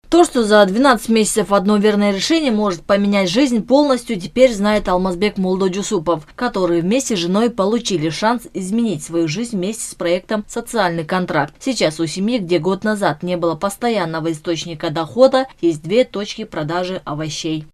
То, что за 12 месяцев одно верное решение может поменять жизнь полностью, теперь знает Алмазбек Молдоджусупов, которые вместе с женой получили шанс изменить свою жизнь вместе с проектом «Социальный контракт». Сейчас у семьи, где год назад не было постоянного источника дохода, есть 2 точки продажи овощей.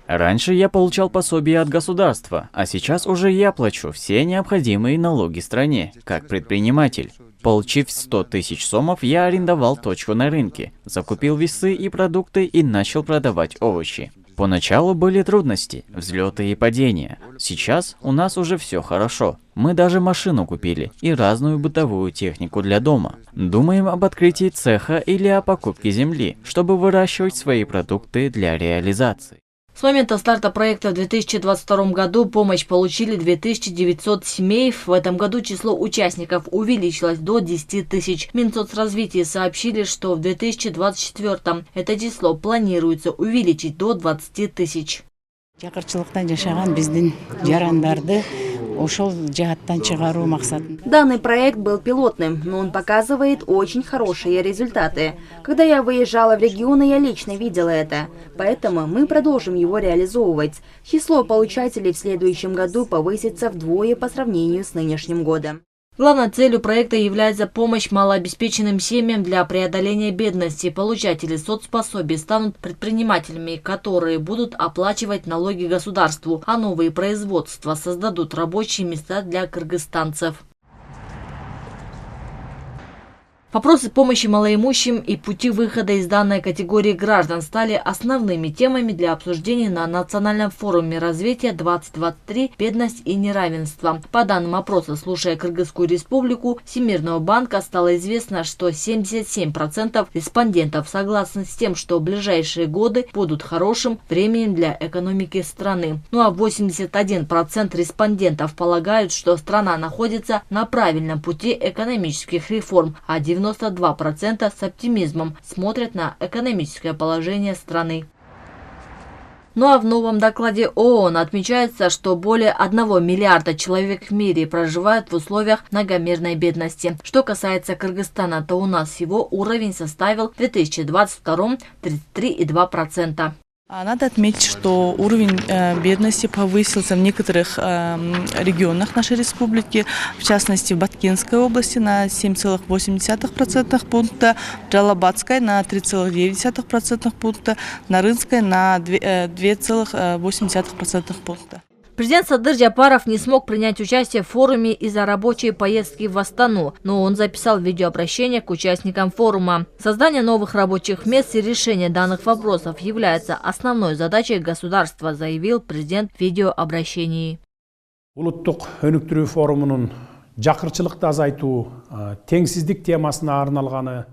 Раньше я получал пособие от государства, а сейчас уже я плачу все необходимые налоги стране, как предприниматель. Получив 100 тысяч сомов, я арендовал точку на рынке, закупил весы и продукты и начал продавать овощи. Поначалу были трудности, взлеты и падения. Сейчас у нас уже все хорошо. Мы даже машину купили и разную бытовую технику для дома. Думаем об открытии цеха или о покупке земли, чтобы выращивать свои продукты для реализации. С момента старта проекта в 2022 году помощь получили 2900 семей. В этом году число участников увеличилось до 10 тысяч. Минсоцразвитие сообщили, что в 2024 это число планируется увеличить до 20 тысяч. Данный проект был пилотным, но он показывает очень хорошие результаты. Когда я выезжала в регионы, я лично видела это. Поэтому мы продолжим его реализовывать. Число получателей в следующем году повысится вдвое по сравнению с нынешним годом. Главной целью проекта является помощь малообеспеченным семьям для преодоления бедности. Получатели соцпособий станут предпринимателями, которые будут оплачивать налоги государству, а новые производства создадут рабочие места для кыргызстанцев. Вопросы помощи малоимущим и пути выхода из данной категории граждан стали основными темами для обсуждения на Национальном форуме развития 2023 «Бедность и неравенство». По данным опроса «Слушая Кыргызскую республику» Всемирного банка стало известно, что 77% респондентов согласны с тем, что ближайшие годы будут хорошим временем для экономики страны. Ну а 81% респондентов полагают, что страна находится на правильном пути экономических реформ, а 92% с оптимизмом смотрят на экономическое положение страны. Ну а в новом докладе ООН отмечается, что более 1 миллиарда человек в мире проживают в условиях многомерной бедности. Что касается Кыргызстана, то у нас его уровень составил в 2022 33,2%. Надо отметить, что уровень бедности повысился в некоторых регионах нашей республики, в частности в Баткенской области на 7,8% пункта, в Джалабадской на 3,9% пункта, на Рынской на 2,8% пункта. Президент Садыр Джапаров не смог принять участие в форуме из-за рабочей поездки в Астану, но он записал видеообращение к участникам форума. Создание новых рабочих мест и решение данных вопросов является основной задачей государства, заявил президент в видеообращении. Улуттук өнүктүрүү форумунун жакырчылыкты азайтуу, теңсиздик темасына арналганы.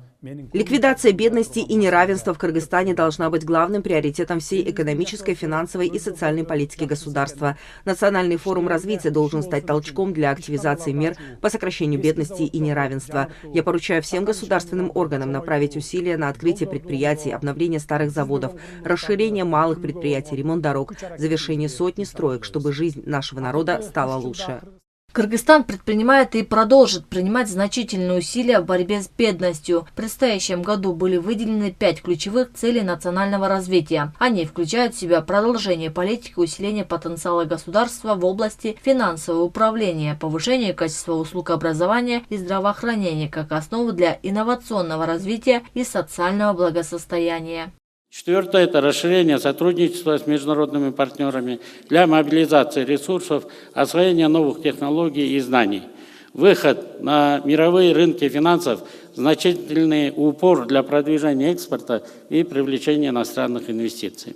Ликвидация бедности и неравенства в Кыргызстане должна быть главным приоритетом всей экономической, финансовой и социальной политики государства. Национальный форум развития должен стать толчком для активизации мер по сокращению бедности и неравенства. Я поручаю всем государственным органам направить усилия на открытие предприятий, обновление старых заводов, расширение малых предприятий, ремонт дорог, завершение сотни строек, чтобы жизнь нашего народа стала лучше. Кыргызстан предпринимает и продолжит принимать значительные усилия в борьбе с бедностью. В предстоящем году были выделены 5 ключевых целей национального развития. Они включают в себя продолжение политики усиления потенциала государства в области финансового управления, повышение качества услуг образования и здравоохранения как основу для инновационного развития и социального благосостояния. 4. Это расширение сотрудничества с международными партнерами для мобилизации ресурсов, освоения новых технологий и знаний. Выход на мировые рынки финансов, значительный упор для продвижения экспорта и привлечения иностранных инвестиций.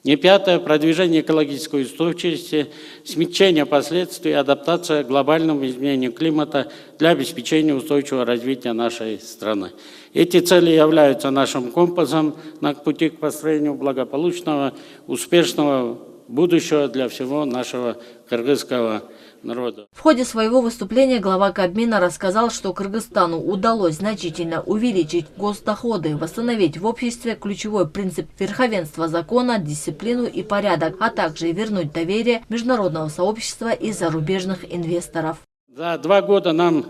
И 5. Продвижение экологической устойчивости, смягчение последствий, адаптация к глобальному изменению климата для обеспечения устойчивого развития нашей страны. Эти цели являются нашим компасом на пути к построению благополучного, успешного будущего для всего нашего кыргызского народа. В ходе своего выступления глава Кабмина рассказал, что Кыргызстану удалось значительно увеличить госдоходы, восстановить в обществе ключевой принцип верховенства закона, дисциплину и порядок, а также вернуть доверие международного сообщества и зарубежных инвесторов. За 2 года нам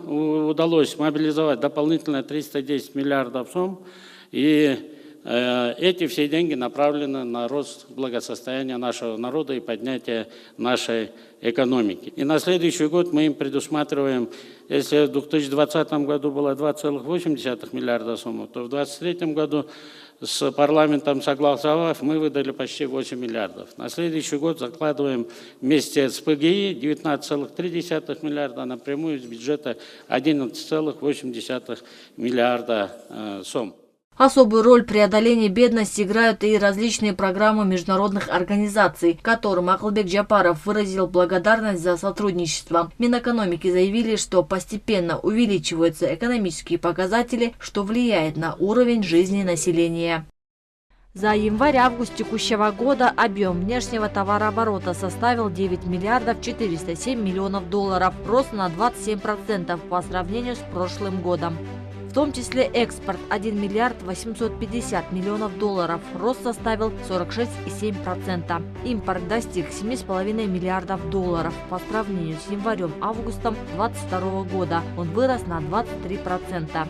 удалось мобилизовать дополнительно 310 миллиардов сом, и эти все деньги направлены на рост благосостояния нашего народа и поднятие нашей экономики. И на следующий год мы им предусматриваем, если в 2020 году было 2,8 миллиарда сом, то в 2023 году с парламентом согласовав, мы выдали почти 8 миллиардов. На следующий год закладываем вместе с ПГИ 19,3 миллиарда, напрямую из бюджета 11,8 миллиарда сом. Особую роль в преодолении бедности играют и различные программы международных организаций, которым Акылбек Джапаров выразил благодарность за сотрудничество. Минэкономики заявили, что постепенно увеличиваются экономические показатели, что влияет на уровень жизни населения. За январь-август текущего года объем внешнего товарооборота составил 9 миллиардов 407 миллионов долларов, рост на 27% по сравнению с прошлым годом. В том числе экспорт 1 миллиард 850 миллионов долларов, рост составил 46,7%. Импорт достиг 7,5 миллиардов долларов. По сравнению с январем-августом 2022 года он вырос на 23%.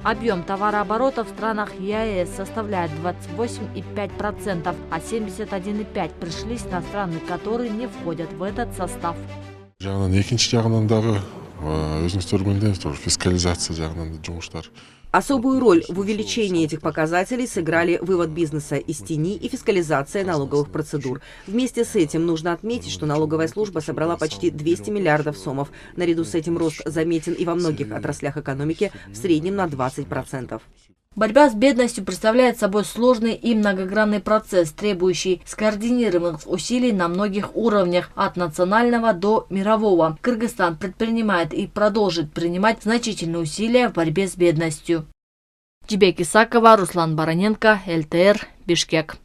Объем товарооборота в странах ЕАЭС составляет 28,5%, а 71,5% пришлись на страны, которые не входят в этот состав. Особую роль в увеличении этих показателей сыграли вывод бизнеса из тени и фискализация налоговых процедур. Вместе с этим нужно отметить, что налоговая служба собрала почти 200 миллиардов сомов. Наряду с этим рост заметен и во многих отраслях экономики, в среднем на 20%. Борьба с бедностью представляет собой сложный и многогранный процесс, требующий скоординированных усилий на многих уровнях, от национального до мирового. Кыргызстан предпринимает и продолжит принимать значительные усилия в борьбе с бедностью. Джибек Исакова, Руслан Бароненко, ЛТР, Бишкек.